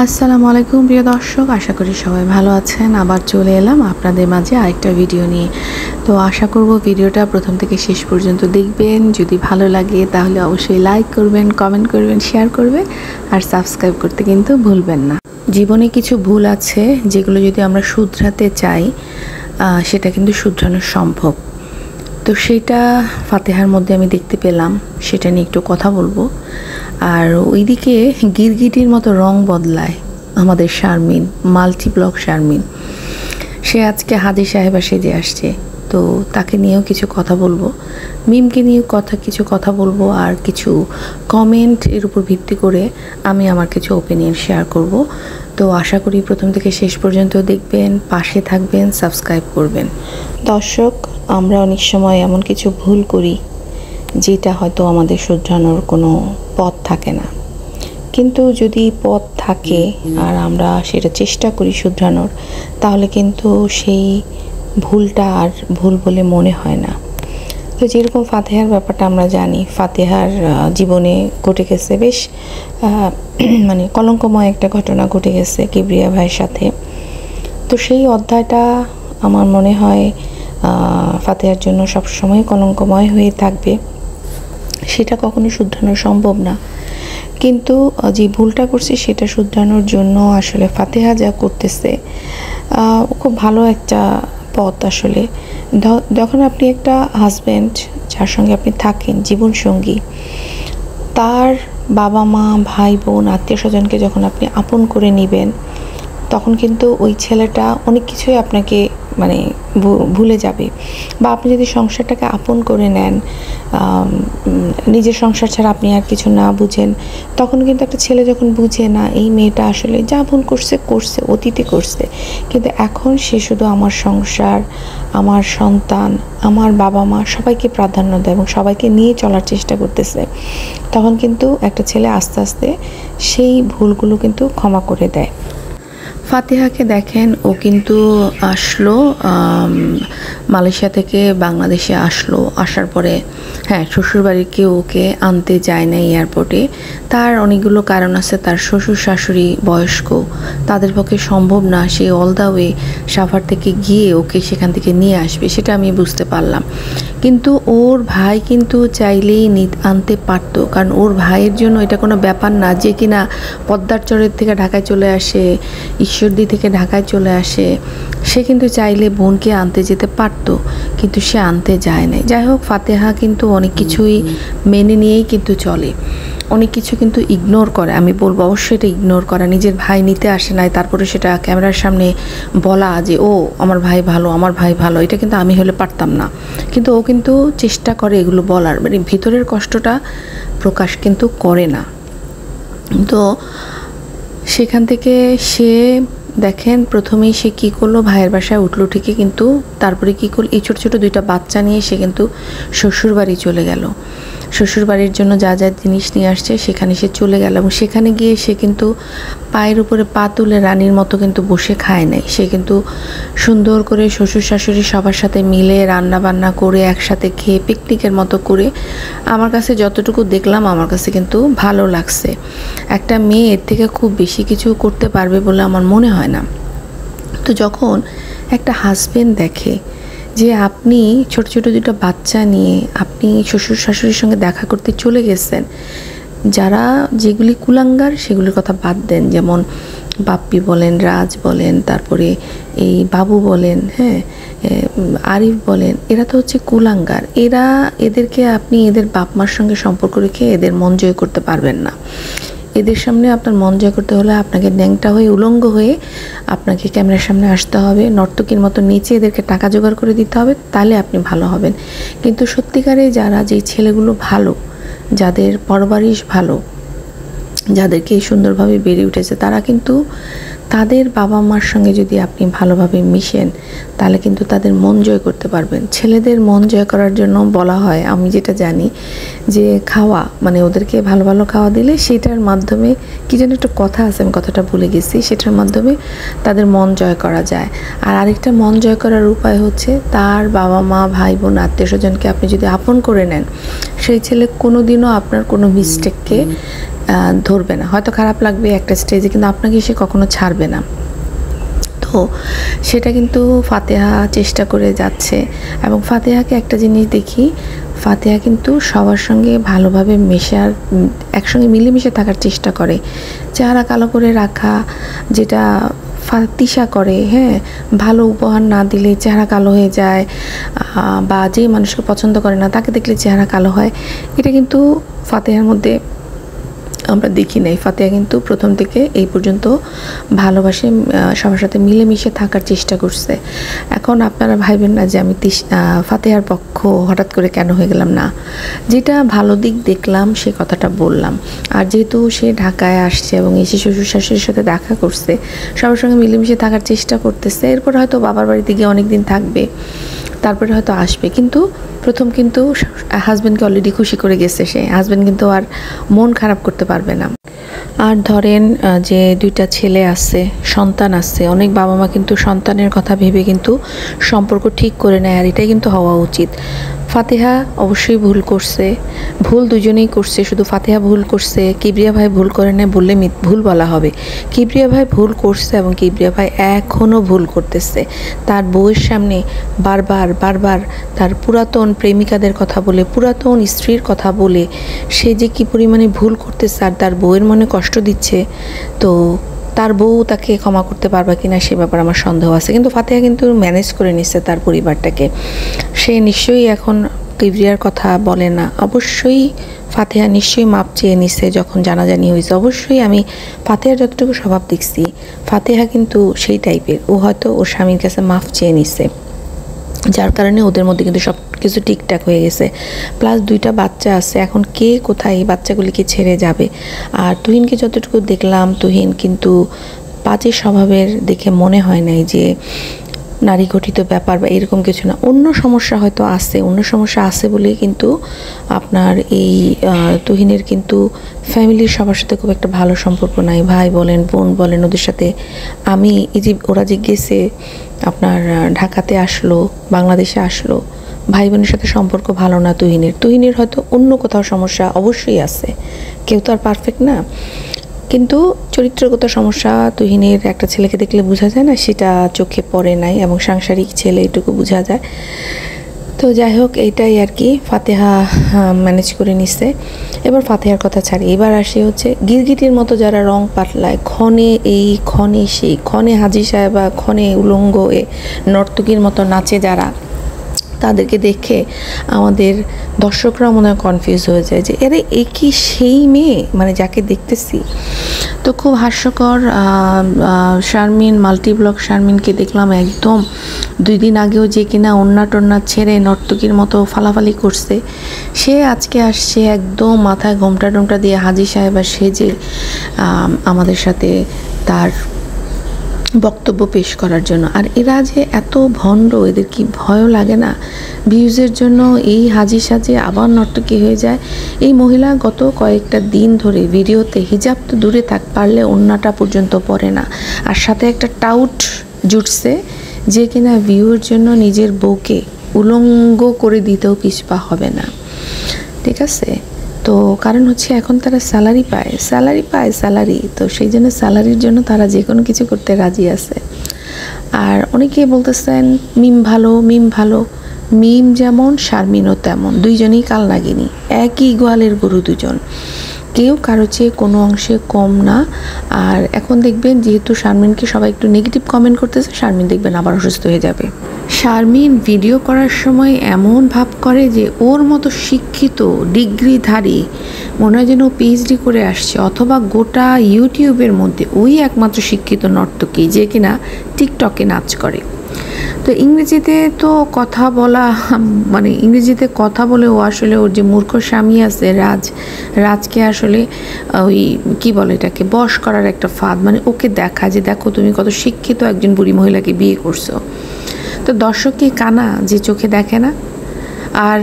আসসালামু আলাইকুম প্রিয় দর্শক, আশা করি সবাই ভালো আছেন। আবার চলে এলাম আপনাদের মাঝে আরেকটা ভিডিও নিয়ে। তো আশা করব ভিডিওটা প্রথম থেকে শেষ পর্যন্ত দেখবেন। যদি ভালো লাগে তাহলে অবশ্যই লাইক করবেন, কমেন্ট করবেন, শেয়ার করবেন আর সাবস্ক্রাইব করতে কিন্তু ভুলবেন না। জীবনে কিছু ভুল আছে যেগুলো যদি আমরা শুধরাতে চাই সেটা কিন্তু শুধরানো সম্ভব। তো সেইটা ফাতেহার মধ্যে আমি দেখতে পেলাম, সেটা নিয়ে একটু কথা বলবো। আর ওইদিকে গিরগিটির মতো রং বদলায় আমাদের শারমিন, মাল্টি ব্লক শারমিন। সে আজকে হাজি সাহেবা সেজে আসছে, তো তাকে নিয়েও কিছু কথা বলবো, মিমকে নিয়েও কিছু কথা বলবো, আর কিছু কমেন্ট এর উপর ভিত্তি করে আমি আমার কিছু ওপিনিয়ন শেয়ার করব। তো আশা করি প্রথম থেকে শেষ পর্যন্ত দেখবেন, পাশে থাকবেন, সাবস্ক্রাইব করবেন। দর্শক, আমরা অনেক সময় এমন কিছু ভুল করি যেটা হয়তো আমাদের শুধরানোর কোনো পথ থাকে না, কিন্তু যদি পথ থাকে আর আমরা সেটা চেষ্টা করি শুধরানোর, তাহলে কিন্তু সেই ভুলটা আর ভুল বলে মনে হয় না। তো যেরকম ফাতেহার ব্যাপারটা আমরা জানি, ফাতেহার জীবনে ঘটে গেছে বেশ মানে কলঙ্কময় একটা ঘটনা ঘটে গেছে কিবরিয়া ভাইয়ের সাথে। তো সেই অধ্যায়টা আমার মনে হয় ফাতেহার জন্য সবসময় কলঙ্কময় হয়ে থাকবে, সেটা কখনো শুধরানো সম্ভব না। কিন্তু যে ভুলটা করছে সেটা শুধরানোর জন্য আসলে ফাতেহা যা করতেছে খুব ভালো একটা পথ। আসলে যখন আপনি একটা হাজব্যান্ড, যার সঙ্গে আপনি থাকেন, জীবনসঙ্গী, তার বাবা মা, ভাই বোন, আত্মীয় স্বজনকে যখন আপনি আপন করে নেবেন, তখন কিন্তু ওই ছেলেটা অনেক কিছুই আপনাকে মানে ভুলে যাবে। বা আপনি যদি সংসারটাকে আপন করে নেন, নিজের সংসার ছাড়া আপনি আর কিছু না বুঝেন, তখন কিন্তু একটা ছেলে যখন বুঝে না এই মেয়েটা আসলে যা ভুল করছে অতীতে করছে, কিন্তু এখন সে শুধু আমার সংসার, আমার সন্তান, আমার বাবা মা সবাইকে প্রাধান্য দেয় এবং সবাইকে নিয়ে চলার চেষ্টা করতেছে, তখন কিন্তু একটা ছেলে আস্তে আস্তে সেই ভুলগুলো কিন্তু ক্ষমা করে দেয়। ফাতেহাকে দেখেন, ও কিন্তু আসলো মালয়েশিয়া থেকে বাংলাদেশে আসলো, আসার পরে শ্বশুরবাড়ির কেউ ওকে আনতে যায় না এয়ারপোর্টে। তার অনেকগুলো কারণ আছে। তার শ্বশুর শাশুড়ি বয়স্ক, তাদের পক্ষে সম্ভব না সে অল দ্য ওয়ে সাভার থেকে গিয়ে ওকে সেখান থেকে নিয়ে আসবে, সেটা আমি বুঝতে পারলাম। কিন্তু ওর ভাই কিন্তু চাইলেই আনতে পারতো, কারণ ওর ভাইয়ের জন্য এটা কোনো ব্যাপার না যে কিনা পদ্মার চরের থেকে ঢাকায় চলে আসে, ঈশ্বরদী থেকে ঢাকায় চলে আসে। সে কিন্তু চাইলে বোনকে আনতে যেতে পারতো, কিন্তু সে আনতে যায় নাই। যাই হোক, ফাতেহা কিন্তু অনেক কিছুই মেনে নিয়েই কিন্তু চলে, অনেক কিছু কিন্তু ইগনোর করে। আমি বলবো অবশ্যই এটা ইগনোর করা। নিজের ভাই নিতে আসে নাই, তারপরে সেটা ক্যামেরার সামনে বলা যে ও আমার ভাই ভালো, আমার ভাই ভালো, এটা কিন্তু আমি হলে পারতাম না। কিন্তু ও কিন্তু চেষ্টা করে এগুলো বলার, মানে ভিতরের কষ্টটা প্রকাশ কিন্তু করে না। তো সেখান থেকে সে দেখেন প্রথমেই সে কী করলো, ভাইয়ের বাসায় উঠলো ঠিকই, কিন্তু তারপরে কী করলো, এই ছোটো ছোটো দুইটা বাচ্চা নিয়ে সে কিন্তু শ্বশুরবাড়ি চলে গেল। শ্বশুরবাড়ির জন্য যা যা জিনিস নিয়ে আসছে সেখানে সে চলে গেল, এবং সেখানে গিয়ে সে কিন্তু পায়ের উপরে পা তুলে রানীর মতো কিন্তু বসে খায় নাই। সে কিন্তু সুন্দর করে শ্বশুর শাশুড়ি সবার সাথে মিলে রান্না বান্না করে একসাথে খেয়ে পিকনিকের মতো করে, আমার কাছে যতটুকু দেখলাম আমার কাছে কিন্তু ভালো লাগছে। একটা মেয়ে এর থেকে খুব বেশি কিছু করতে পারবে বলে আমার মনে হয় না। তো যখন একটা হাজবেন্ড দেখে যে আপনি ছোট ছোট দুটো বাচ্চা নিয়ে আপনি শ্বশুর শাশুড়ির সঙ্গে দেখা করতে চলে গেছেন, যারা যেগুলি কুলাঙ্গার সেগুলির কথা বাদ দেন, যেমন বাপ্পি বলেন, রাজ বলেন, তারপরে এই বাবু বলেন, আরিফ বলেন, এরা তো হচ্ছে কুলাঙ্গার। এদেরকে আপনি এদের বাপ মার সঙ্গে সম্পর্ক রেখে এদের মন জয় করতে পারবেন না। এদের সামনে আপনার মন জয় করতে হলে আপনাকে ন্যাংটা হয়ে, উলঙ্গ হয়ে আপনাকে ক্যামেরার সামনে আসতে হবে, নর্তকীর মতো নিচে এদেরকে টাকা জোগাড় করে দিতে হবে, তাহলে আপনি ভালো হবেন। কিন্তু সত্যিকারে যারা যেই ছেলেগুলো ভালো, যাদের পরবারিশ ভালো, যাদেরকে সুন্দরভাবে বেড়ে উঠেছে, তারা কিন্তু তাদের বাবা মার সঙ্গে যদি আপনি ভালোভাবে মিশেন তাহলে কিন্তু তাদের মন জয় করতে পারবেন। ছেলেদের মন জয় করার জন্য বলা হয়, আমি যেটা জানি, যে খাওয়া, মানে ওদেরকে ভালো ভালো খাওয়া দিলে সেটার মাধ্যমে, কি যেন একটা কথা আছে, আমি কথাটা ভুলে গেছি, সেটার মাধ্যমে তাদের মন জয় করা যায়। আর আরেকটা মন জয় করার উপায় হচ্ছে তার বাবা মা ভাই বোন আত্মীয় স্বজনকে আপনি যদি আপন করে নেন, সেই ছেলে কোনো দিনও আপনার কোনো মিস্টেককে ধরবে না। হয়তো খারাপ লাগবে একটা স্টেজে, কিন্তু আপনাকে সে কখনো ছাড়বে না। তো সেটা কিন্তু ফাতেহা চেষ্টা করে যাচ্ছে। এবং ফাতেহাকে একটা জিনিস দেখি, ফাতেহা কিন্তু সবার সঙ্গে ভালোভাবে মেশার, একসঙ্গে মিলেমিশে থাকার চেষ্টা করে। চেহারা কালো করে রাখা, যেটা তিশা করে, হ্যাঁ, ভালো উপহার না দিলে চেহারা কালো হয়ে যায়, বা যে মানুষকে পছন্দ করে না তাকে দেখলে চেহারা কালো হয়, এটা কিন্তু ফাতেহার মধ্যে আমরা দেখি নাই। ফাতেহা কিন্তু প্রথম থেকে এই পর্যন্ত ভালোবাসে, সবার সাথে মিলেমিশে থাকার চেষ্টা করছে। এখন আপনারা ভাইবেন না যে আমি ফাতেহার পক্ষ হঠাৎ করে কেন হয়ে গেলাম, না, যেটা ভালো দিক দেখলাম সে কথাটা বললাম। আর যেহেতু সে ঢাকায় আসছে এবং এসে শ্বশুর শাশুড়ির সাথে দেখা করছে, সবার সঙ্গে মিলেমিশে থাকার চেষ্টা করতেছে, এরপর হয়তো বাবার বাড়িতে গিয়ে অনেক দিন থাকবে, তারপরে হয়তো আসবে। কিন্তু প্রথম কিন্তু হাজব্যান্ডকে অলরেডি খুশি করে গেছে সে, হাজব্যান্ড কিন্তু আর মন খারাপ করতে পারবে না। আর ধরেন যে দুইটা ছেলে আছে, সন্তান আছে, অনেক বাবা মা কিন্তু সন্তানের কথা ভেবে কিন্তু সম্পর্ক ঠিক করে নেয়, আর এটাই কিন্তু হওয়া উচিত। ফাতেহা অবশ্যই ভুল করছে, ভুল দুজনেই করছে, শুধু ফাতেহা ভুল করছে, কিবরিয়া ভাই ভুল করে নেয় বললে ভুল বলা হবে। কিবরিয়া ভাই ভুল করছে এবং কিবরিয়া ভাই এখনও ভুল করতেছে। তার বউয়ের সামনে বারবার বারবার তার পুরাতন প্রেমিকাদের কথা বলে, পুরাতন স্ত্রীর কথা বলে সে যে কী পরিমাণে ভুল করতেছে আর তার বউয়ের মনে কষ্ট দিচ্ছে, তো তার বউ তাকে ক্ষমা করতে পারবে কিনা সে ব্যাপারে আমার সন্দেহ আছে। কিন্তু ফাতেহা কিন্তু ম্যানেজ করে নিচ্ছে তার পরিবারটাকে, সে নিশ্চয়ই এখন কিবরিয়ার কথা বলে না। অবশ্যই ফাতেহা নিশ্চয়ই মাপ চেয়ে নিচ্ছে যখন জানাজানি হয়েছে। অবশ্যই আমি ফাতেহার যতটুকু স্বভাব দেখছি, ফাতেহা কিন্তু সেই টাইপের, ও হয়তো ওর স্বামীর কাছে মাপ চেয়ে নিচ্ছে, যার কারণে ওদের মধ্যে কিন্তু সব কিছু ঠিকঠাক হয়ে গেছে। প্লাস দুইটা বাচ্চা আছে, এখন কে কোথায় এই বাচ্চাগুলিকে ছেড়ে যাবে। আর তুহিনকে যতটুকু দেখলাম, তুহিন কিন্তু বাজে স্বভাবের দেখে মনে হয় নাই যে নারী গঠিত ব্যাপার বা এরকম কিছু না। অন্য সমস্যা হয়তো আছে, অন্য সমস্যা আছে বলেই কিন্তু আপনার এই তুহিনের কিন্তু ফ্যামিলির সবার সাথে খুব একটা ভালো সম্পর্ক নাই। ভাই বলেন, বোন বলেন, ওদের সাথে আমি এই যে ওরা যে গেছে আপনার ঢাকাতে আসলো, বাংলাদেশে আসলো, ভাই বোনের সাথে সম্পর্ক ভালো না তুহিনের হয়তো অন্য কোথাও সমস্যা অবশ্যই আছে, কেউ তো আর পারফেক্ট না। কিন্তু চরিত্রগত সমস্যা তুহিনের একটা ছেলেকে দেখলে বোঝা যায় না, সেটা চোখে পড়ে নাই, এবং সাংসারিক ছেলে এটুকু বোঝা যায়। তো যাই হোক, এইটাই আর কি, ফাতেহা ম্যানেজ করে নিচ্ছে। এবার ফাতেহার কথা ছাড়ি, এবার আসে হচ্ছে গিরগিটির মতো যারা রং পাতলায়, ক্ষণে এই ক্ষণে সেই, ক্ষণে হাজি সাহেবা, ক্ষণে উলঙ্গ এ নর্তকীর মতো নাচে যারা, তাদেরকে দেখে আমাদের দর্শকরা মনে হয় কনফিউজ হয়ে যায় যে এরে এ কি সেই মেয়ে, মানে যাকে দেখতেছি। তো খুব হাস্যকর। শারমিন, মাল্টিব্লগ শারমিনকে দেখলাম একদম 2 দিন আগেও যে কিনা ওন্না টন্না ছেড়ে নর্তকীর মতো ফালাফালি করছে, সে আজকে আসছে একদম মাথায় ঘোমটা টোমটা দিয়ে হাজি সাহেবা সেজে আমাদের সাথে তার বক্তব্য পেশ করার জন্য। আর এরা যে এত ভণ্ড, এদের কি ভয়ও লাগে না? ভিউজের জন্য এই হাজি সাজে আবার নর্তকী হয়ে যায়। এই মহিলা গত কয়েকটা দিন ধরে ভিডিওতে হিজাব তো দূরে থাক, পারলে ওন্নাটা পর্যন্ত পরে না, আর সাথে একটা টাউট জুটছে যে কিনা ভিউয়ের জন্য নিজের বউকে উলঙ্গ করে দিতেও পিছপা হবে না। ঠিক আছে, তো কারণ হচ্ছে এখন তারা স্যালারি পায়, তো সেই জন্য স্যালারির জন্য তারা যে কোনো কিছু করতে রাজি আছে। আর অনেকেই বলতেছেন মিম ভালো, মিম যেমন শারমিনও তেমন, দুইজনেই কাল নাগিনী, একই গোয়ালের গরু দুজন, কেউ কারো চেয়ে কোনো অংশে কম না। আর এখন দেখবেন যেহেতু শারমিনকে সবাই একটু নেগেটিভ কমেন্ট করতেছে, শারমিন দেখবেন আবার অসুস্থ হয়ে যাবে। শারমিন ভিডিও করার সময় এমন ভাব করে যে ওর মতো শিক্ষিত ডিগ্রিধারী, মনে হয় যেন পিএইচডি করে আসছে, অথবা গোটা ইউটিউবের মধ্যে ওই একমাত্র শিক্ষিত নর্তকী যে কিনা টিকটকে নাচ করে। তো ইংরেজিতে তো কথা বলা, মানে ইংরেজিতে কথা বলে ও আসলে ওর যে মূর্খ স্বামী আছে রাজকে আসলে ওই কি বলে এটাকে বশ করার একটা ফাঁদ, মানে ওকে দেখা যে দেখো তুমি কত শিক্ষিত একজন বুড়ি মহিলাকে বিয়ে করছো। তো দর্শক কি কানা যে চোখে দেখে না? আর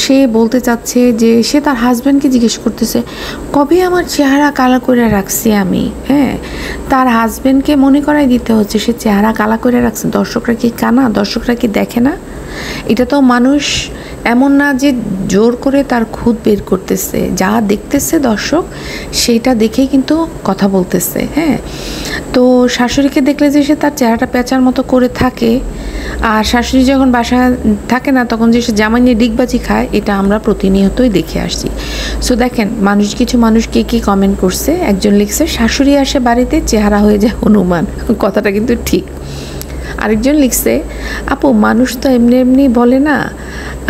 সে বলতে চাচ্ছে যে সে তার হাজব্যান্ডকে জিজ্ঞেস করতেছে কবে আমার চেহারা কালা করে রাখছি আমি। হ্যাঁ, তার হাজব্যান্ডকে মনে করাই দিতে হচ্ছে সে চেহারা কালা করে রাখছে। দর্শকরা কি কানা? দর্শকরা কি দেখে না? এটা তো মানুষ এমন না যে জোর করে তার খুদ বের করতেছে, যা দেখতেছে দর্শক সেইটা দেখেই কিন্তু কথা বলতেছে। হ্যাঁ, তো শাশুড়িকে দেখলে যে সে তার চেহারাটা পেঁচার মতো করে থাকে, আর শাশুড়ি যখন বাসায় থাকে না তখন যে সে জামাই নিয়ে ডিগবাজি খায়, এটা আমরা প্রতিনিয়তই দেখে আসছি। সো দেখেন কিছু মানুষ কে কমেন্ট করছে। একজন লিখছে শাশুড়ি আসে বাড়িতে চেহারা হয়ে যায় হনুমান, কথাটা কিন্তু ঠিক। আরেকজন লিখছে আপু মানুষ তো এমনি এমনি বলে না,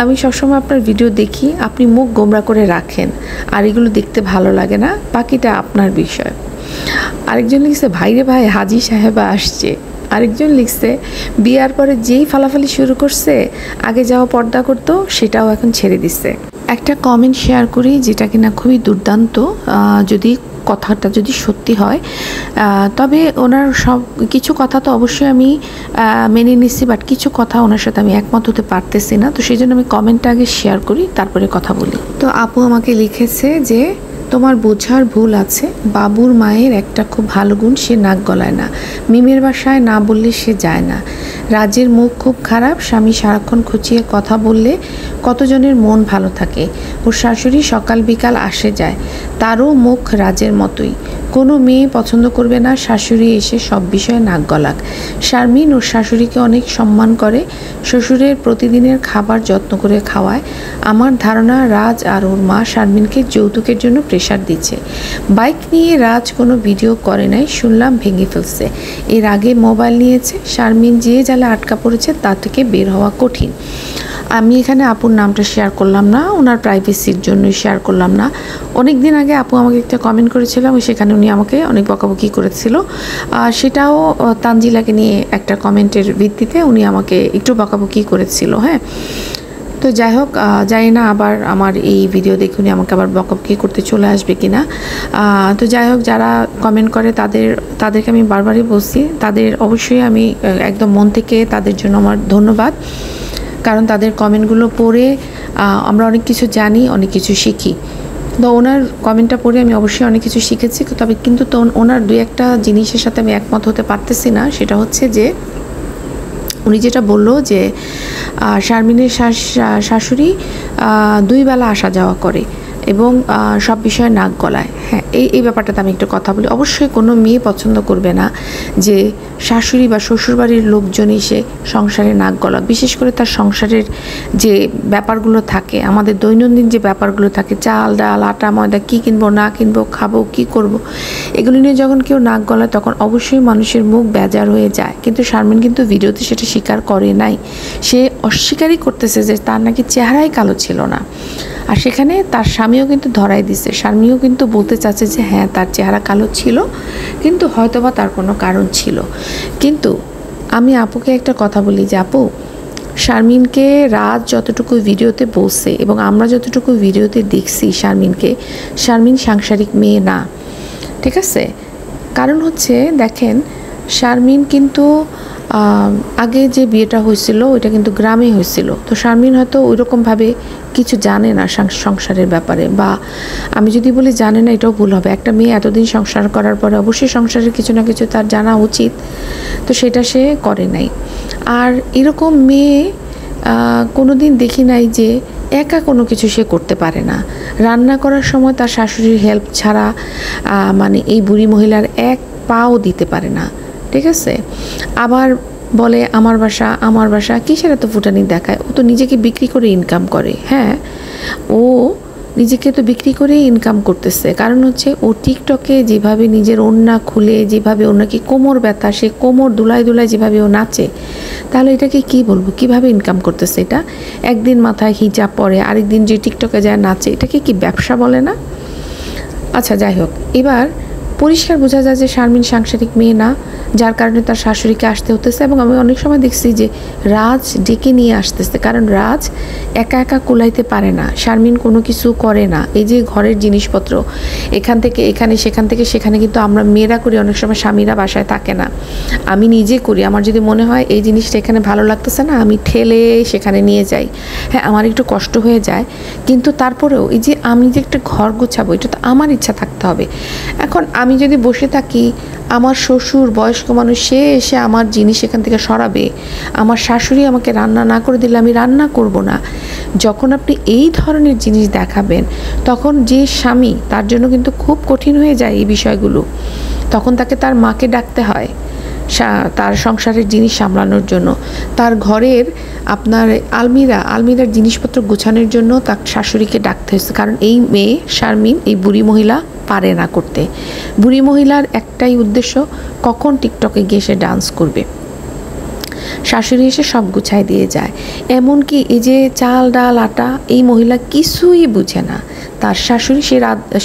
আমি সবসময় আপনার ভিডিও দেখি, আপনি মুখ গোমরা করে রাখেন আর এগুলো দেখতে ভালো লাগে না, বাকিটা আপনার বিষয়। আরেকজন লিখছে ভাইরে ভাই হাজি সাহেবা আসছে। আরেকজন লিখছে বিয়ার পরে যেই ফালাফালি শুরু করছে, আগে যাওয়া পর্দা করতো সেটাও এখন ছেড়ে দিচ্ছে। একটা কমেন্ট শেয়ার করি যেটা কিনা খুবই দুর্দান্ত, যদি কথাটা যদি সত্যি হয়, তবে ওনার সব কিছু কথা তো অবশ্যই আমি মেনে নিচ্ছি, বাট কিছু কথা ওনার সাথে আমি একমত হতে পারতেছি না। তো সেই জন্য আমি কমেন্টটা আগে শেয়ার করি, তারপরে কথা বলি। তো আপু আমাকে লিখেছে যে তোমার বোঝার ভুল আছে, বাবুর মায়ের একটা খুব ভালো গুণ, সে নাক গলায় না, মিমের বাসায় না বললে সে যায় না, রাজের মুখ খুব খারাপ, স্বামী সারাক্ষণ খুঁচিয়ে কথা বললে কতজনের মন ভালো থাকে, ওর শাশুড়ি সকাল বিকাল আসে যায়, তারও মুখ রাজের মতোই, কোনো মেয়ে পছন্দ করবে না শাশুড়ি এসে সব বিষয়ে নাক গলাক, শারমিন ওর শাশুড়িকে অনেক সম্মান করে, শ্বশুরের প্রতিদিনের খাবার যত্ন করে খাওয়ায়, আমার ধারণা রাজ আর ওর মা শারমিনকে যৌতুকের জন্য প্রেশার দিচ্ছে, বাইক নিয়ে রাজ কোনো ভিডিও করে নাই, শুনলাম ভেঙে ফেলছে, এর আগে মোবাইল নিয়েছে, শারমিন যে জালে আটকা পড়েছে তা থেকে বের হওয়া কঠিন। আমি এখানে আপুর নামটা শেয়ার করলাম না, ওনার প্রাইভেসির জন্যই শেয়ার করলাম না। অনেক দিন আগে আপু আমাকে একটা কমেন্ট করেছিলাম, সেখানে উনি আমাকে অনেক বকাবকি করেছিল, সেটাও তানজিলাকে নিয়ে একটা কমেন্টের ভিত্তিতে উনি আমাকে একটু বকাবকি করেছিল। হ্যাঁ, তো যাই হোক, জানি না আবার আমার এই ভিডিও দেখে উনি আমাকে আবার বকাবকি করতে চলে আসবে কিনা। তো যাই হোক, যারা কমেন্ট করে তাদেরকে আমি বারবারই বলছি, তাদের অবশ্যই আমি একদম মন থেকে তাদের জন্য আমার ধন্যবাদ, কারণ তাদের কমেন্টগুলো পড়ে আমরা অনেক কিছু জানি, অনেক কিছু শিখি। তো ওনার কমেন্টটা পড়ে আমি অবশ্যই অনেক কিছু শিখেছি, তবে কিন্তু তো ওনার দুই একটা জিনিসের সাথে আমি একমত হতে পারতেছি না। সেটা হচ্ছে যে উনি যেটা বললো যে শারমিনের শাশুড়ি 2 বেলা আসা যাওয়া করে এবং সব বিষয়ে নাক গলায়। হ্যাঁ, এই ব্যাপারটাতে আমি একটু কথা বলি। অবশ্যই কোনো মেয়ে পছন্দ করবে না যে শাশুড়ি বা শ্বশুরবাড়ির লোকজন এসে সংসারে নাক গলাক, বিশেষ করে তার সংসারের যে ব্যাপারগুলো থাকে, আমাদের দৈনন্দিন যে ব্যাপারগুলো থাকে, চাল ডাল আটা ময়দা কী কিনবো না কিনবো, খাবো কী করব, এগুলো নিয়ে যখন কেউ নাক গলায় তখন অবশ্যই মানুষের মুখ বেজার হয়ে যায়। কিন্তু শারমিন কিন্তু ভিডিওতে সেটা স্বীকার করে নাই, সে অস্বীকারই করতেছে যে তার নাকি চেহারাই কালো ছিল না, আর সেখানে তার স্বামীও কিন্তু ধরাই দিছে, স্বামীও কিন্তু বলতে চাচ্ছে যে হ্যাঁ তার চেহারা কালো ছিল, কিন্তু হয়তোবা তার কোনো কারণ ছিল। কিন্তু আমি আপুকে একটা কথা বলি যে আপু, শারমিনকে রাজ যতটুকু ভিডিওতে বলছে এবং আমরা যতটুকু ভিডিওতে দেখছি শারমিন সাংসারিক মেয়ে না, ঠিক আছে? কারণ হচ্ছে দেখেন, শারমিন কিন্তু আগে যে বিয়েটা হয়েছিল ওইটা কিন্তু গ্রামে হয়েছিল। তো শারমিন হয়তো ওইরকমভাবে কিছু জানে না সংসারের ব্যাপারে, বা আমি যদি বলি জানে না এটাও ভুল হবে। একটা মেয়ে এতদিন সংসার করার পরে অবশ্যই সংসারের কিছু না কিছু তার জানা উচিত, তো সেটা সে করে নাই। আর এরকম মেয়ে কোনো দিন দেখি নাই যে একা কোনো কিছু সে করতে পারে না, রান্না করার সময় তার শাশুড়ির হেল্প ছাড়া মানে এই বুড়ি মহিলার এক পাও দিতে পারে না, ঠিক আছে? আবার বলে আমার বাসা কিসের এত ফুটানি দেখায়, ও তো নিজেকে বিক্রি করে ইনকাম করে। হ্যাঁ, ও নিজেকে তো বিক্রি করেই ইনকাম করতেছে, কারণ হচ্ছে ও টিকটকে যেভাবে নিজের ওড়না খুলে, যেভাবে ওর নাকি কোমর ব্যথা, সে কোমর দুলায় যেভাবে ও নাচে, তাহলে এটাকে কি বলবো, কিভাবে ইনকাম করতেছে? এটা একদিন মাথায় হিজাব পরে, আরেকদিন যে টিকটকে যায় নাচে, এটাকে কি ব্যবসা বলে না? আচ্ছা যাই হোক, এবার পরিষ্কার বোঝা যায় যে শারমিন সাংসারিক মেয়ে না, যার কারণে তার শাশুড়িকে আসতে হতেছে। এবং আমি অনেক সময় দেখছি যে রাজ ডেকে নিয়ে আসতেছে, কারণ রাজ একা একা কুলাইতে পারে না, শারমিন কোনো কিছু করে না। এই যে ঘরের জিনিসপত্র এখান থেকে এখানে, সেখান থেকে সেখানে, কিন্তু আমরা মেয়েরা করি, অনেক সময় স্বামীরা বাসায় থাকে না, আমি নিজে করি। আমার যদি মনে হয় এই জিনিসটা এখানে ভালো লাগতেছে না, আমি ঠেলে সেখানে নিয়ে যাই। হ্যাঁ, আমার একটু কষ্ট হয়ে যায়, কিন্তু তারপরেও এই যে আমি যে একটা ঘর গোছাবো, এটা তো আমার ইচ্ছা থাকতে হবে। এখন আমি যদি বসে থাকি, আমার শ্বশুর বয়স্ক মানুষ, সে এসে আমার জিনিস এখান থেকে সরাবে, আমার শাশুড়ি আমাকে রান্না না করে দিলে আমি রান্না করব না। যখন আপনি এই ধরনের জিনিস দেখাবেন, তখন যে স্বামী, তার জন্য কিন্তু খুব কঠিন হয়ে যায় এই বিষয়গুলো। তখন তাকে তার মাকে ডাকতে হয় তার সংসারের জিনিস সামলানোর জন্য, তার ঘরের আপনার আলমিরার জিনিসপত্র গোছানোর জন্য তার শাশুড়িকে ডাকতে হয়েছে। কারণ এই মেয়ে শারমিন, এই বুড়ি মহিলা পারে না করতে। বুড়ি মহিলার একটাই উদ্দেশ্য, কখন টিকটকে গিয়ে সে ডান্স করবে। শাশুড়ি এসে সব গুছাই দিয়ে যায়। এমনকি এই যে চাল ডাল আটা, এই মহিলা কিছুই বুঝে না। তার শাশুড়ি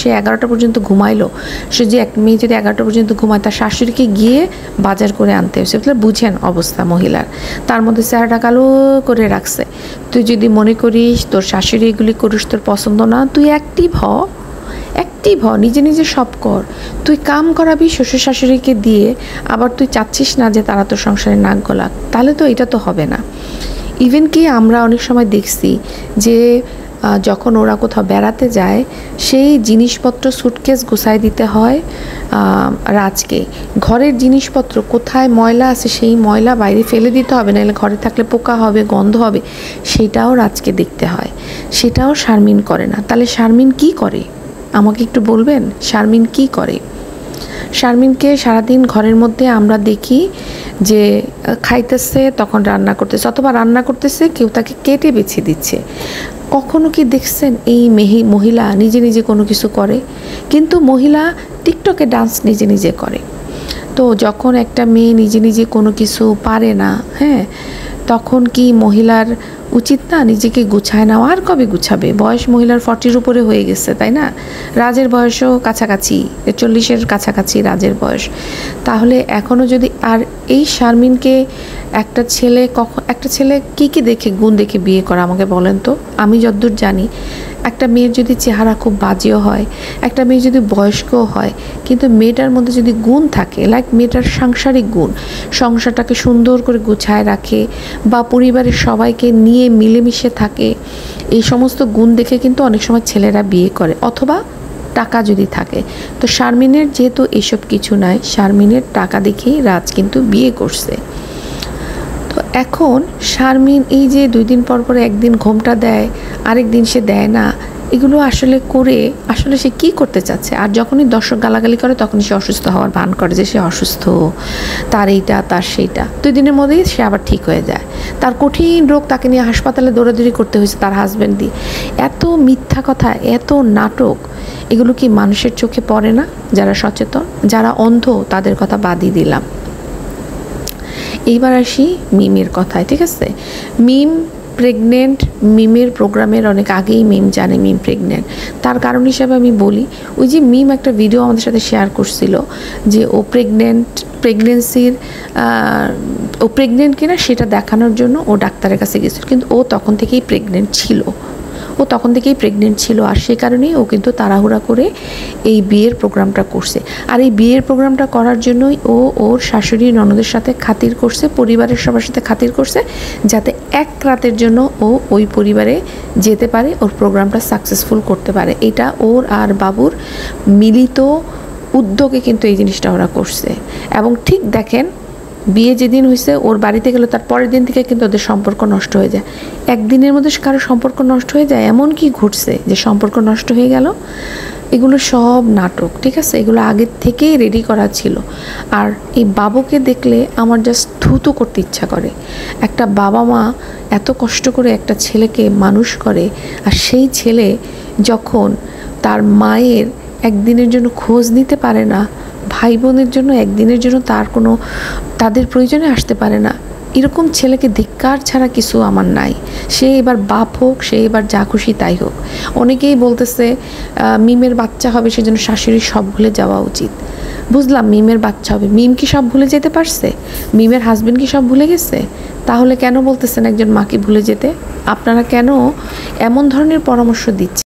সে 11টা পর্যন্ত ঘুমাইলো। সে যে এক মেয়ে যদি 11টা পর্যন্ত ঘুমায়, তার শাশুড়িকে গিয়ে বাজার করে আনতে হয়েছে। বুঝেন অবস্থা মহিলার। তার মধ্যে চেহারাটা কালো করে রাখছে। তুই যদি মনে করিস তোর শাশুড়ি এগুলি করিস, তোর পছন্দ না, তুই অ্যাক্টিভ হ, নিজে নিজে সব কর। তুই কাম করাবি শ্বশুর শাশুড়িকে দিয়ে, আবার তুই চাচ্ছিস না যে তারা তোর সংসারে নাক গলাক, তাহলে তো এটা তো হবে না। ইভেন কি আমরা অনেক সময় দেখছি যে যখন ওরা কোথাও বেড়াতে যায়, সেই জিনিসপত্র সুটকেস গুছাই দিতে হয় রাজকে। ঘরের জিনিসপত্র কোথায় ময়লা আছে, সেই ময়লা বাইরে ফেলে দিতে হবে, নাহলে ঘরে থাকলে পোকা হবে, গন্ধ হবে, সেটাও রাজকে দেখতে হয়। সেটাও শারমিন করে না। তাহলে শারমিন কি করে আমাকে একটু বলবেন? শারমিন কি করে? শারমিনকে সারাদিন ঘরের মধ্যে আমরা দেখি যে খাইতেছে, তখন রান্না করতেছে, অথবা রান্না করতেছে কেউ তাকে কেটে বেছে দিচ্ছে। কখনো কি দেখছেন এই মহিলা নিজে নিজে কোনো কিছু করে? কিন্তু মহিলা টিকটকে ডান্স নিজে নিজে করে। তো যখন একটা মেয়ে নিজে নিজে কোনো কিছু পারে না, হ্যাঁ, তখন কি মহিলার উচিত না নিজেকে গুছায় নেওয়া? আর কবে গুছাবে? বয়স মহিলার 40-র উপরে হয়ে গেছে, তাই না? রাজের বয়সও কাছাকাছি, 40-এর কাছাকাছি রাজের বয়স। তাহলে এখনও যদি, আর এই শারমিনকে একটা ছেলে কি দেখে, গুণ দেখে বিয়ে করা আমাকে বলেন তো? আমি যতদূর জানি, একটা মেয়ের যদি চেহারা খুব বাজেও হয়, একটা মেয়ে যদি বয়স্কও হয়, কিন্তু মেয়েটার মধ্যে যদি গুণ থাকে, লাইক মেয়েটার সাংসারিক গুণ, সংসারটাকে সুন্দর করে গুছায় রাখে, বা পরিবারের সবাইকে নিয়ে মিলেমিশে থাকে, এই সমস্ত গুণ দেখে কিন্তু অনেক সময় ছেলেরা বিয়ে করে। অথবা টাকা যদি থাকে। তো শারমিনের যেহেতু এসব কিছু নাই, শারমিনের টাকা দেখেই রাজ কিন্তু বিয়ে করছে। তো এখন শারমিন এই যে 2 দিন পর পর একদিন ঘোমটা দেয়, আরেক দিন সে দেয় না, এগুলো আসলে করে আসলে সে কি করতে চাচ্ছে? আর যখনই দর্শক গালাগালি করে, তখনই সে অসুস্থ হওয়ার ভান করে যে সে অসুস্থ, তার এইটা তার সেইটা। 2 দিনের মধ্যেই সে আবার ঠিক হয়ে যায়। তার কঠিন রোগ, তাকে নিয়ে হাসপাতালে দৌড়াদৌড়ি করতে হয়েছে তার হাজব্যান্ড দিয়ে। এত মিথ্যা কথা, এত নাটক, এগুলো কি মানুষের চোখে পড়ে না? যারা সচেতন, যারা অন্ধ, তাদের কথা বাদই দিলাম। এইবার আসি মিমের কথায়, ঠিক আছে? মিম প্রেগনেন্ট, মিমের প্রোগ্রামের অনেক আগেই মিম জানে মিম প্রেগনেন্ট। তার কারণ হিসাবে আমি বলি, ওই যে মিম একটা ভিডিও আমাদের সাথে শেয়ার করছিল যে ও প্রেগনেন্ট কিনা সেটা দেখানোর জন্য ও ডাক্তারের কাছে গেছিল, কিন্তু ও তখন থেকেই প্রেগনেন্ট ছিল। আর সেই কারণেই ও কিন্তু তাড়াহুড়া করে এই বিয়ের প্রোগ্রামটা করছে। আর এই বিয়ের প্রোগ্রামটা করার জন্যই ও ওর শাশুড়ি ননদের সাথে খাতির করছে, পরিবারের সবার সাথে খাতির করছে, যাতে এক রাতের জন্য ও ওই পরিবারে যেতে পারে, ওর প্রোগ্রামটা সাকসেসফুল করতে পারে। এটা ওর আর বাবুর মিলিত উদ্যোগে কিন্তু এই জিনিসটা ওরা করছে। এবং ঠিক দেখেন, বিয়ে যেদিন হয়েছে, ওর বাড়িতে গেল, তার পরের দিন থেকে কিন্তু ওদের সম্পর্ক নষ্ট হয়ে যায়। একদিনের মধ্যে কারো সম্পর্ক নষ্ট হয়ে যায়, এমন কি ঘটছে যে সম্পর্ক নষ্ট হয়ে গেল? এগুলো সব নাটক, ঠিক আছে? এগুলো আগের থেকেই রেডি করা ছিল। আর এই বাবুকে দেখলে আমার জাস্ট থুতু করতে ইচ্ছা করে। একটা বাবা মা এত কষ্ট করে একটা ছেলেকে মানুষ করে, আর সেই ছেলে যখন তার মায়ের একদিনের জন্য খোঁজ নিতে পারে না, ভাই বোনের জন্য একদিনের জন্য তাদের প্রয়োজনে আসতে পারে না, এরকম ছেলেকে ধিক্কার ছাড়া কিছু আমার নাই। সে এবার বাপ হোক, সে এবার যা খুশি তাই হোক। অনেকেই বলতেছে মিমের বাচ্চা হবে সেজন্য শাশুড়ির সব ভুলে যাওয়া উচিত। বুঝলাম মিমের বাচ্চা হবে, মিম কি সব ভুলে যেতে পারছে? মিমের হাজবেন্ড কি সব ভুলে গেছে? তাহলে কেন বলতেছেন একজন মাকে ভুলে যেতে? আপনারা কেন এমন ধরনের পরামর্শ দিচ্ছেন?